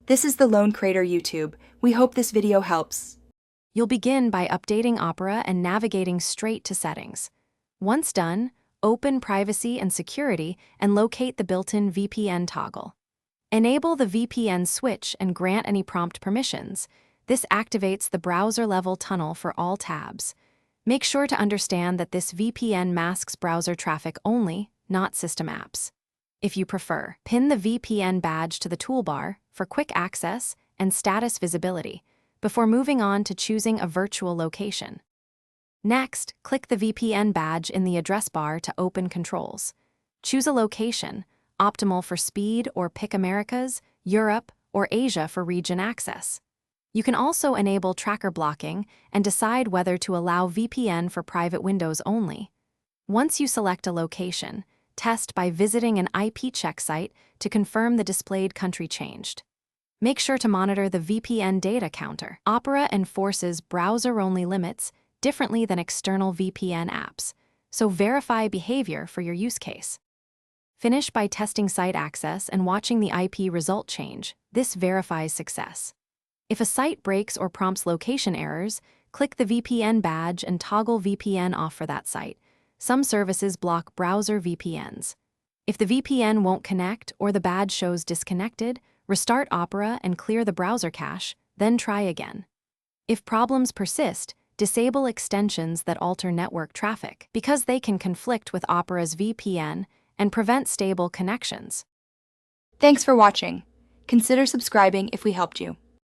This is the Lone Crater YouTube. We hope this video helps. You'll begin by updating Opera and navigating straight to Settings. Once done, open Privacy and Security and locate the built-in VPN toggle. Enable the VPN switch and grant any prompt permissions. This activates the browser-level tunnel for all tabs. Make sure to understand that this VPN masks browser traffic only, not system apps. If you prefer, pin the VPN badge to the toolbar for quick access and status visibility before moving on to choosing a virtual location. Next, click the VPN badge in the address bar to open controls. Choose a location, optimal for speed, or pick Americas, Europe, or Asia for region access. You can also enable tracker blocking and decide whether to allow VPN for private windows only. Once you select a location, test by visiting an IP check site to confirm the displayed country changed. Make sure to monitor the VPN data counter. Opera enforces browser-only limits differently than external VPN apps, so verify behavior for your use case. Finish by testing site access and watching the IP result change. This verifies success. If a site breaks or prompts location errors, click the VPN badge and toggle VPN off for that site. Some services block browser VPNs. If the VPN won't connect or the badge shows disconnected, restart Opera and clear the browser cache, then try again. If problems persist, disable extensions that alter network traffic, because they can conflict with Opera's VPN and prevent stable connections. Thanks for watching. Consider subscribing if we helped you.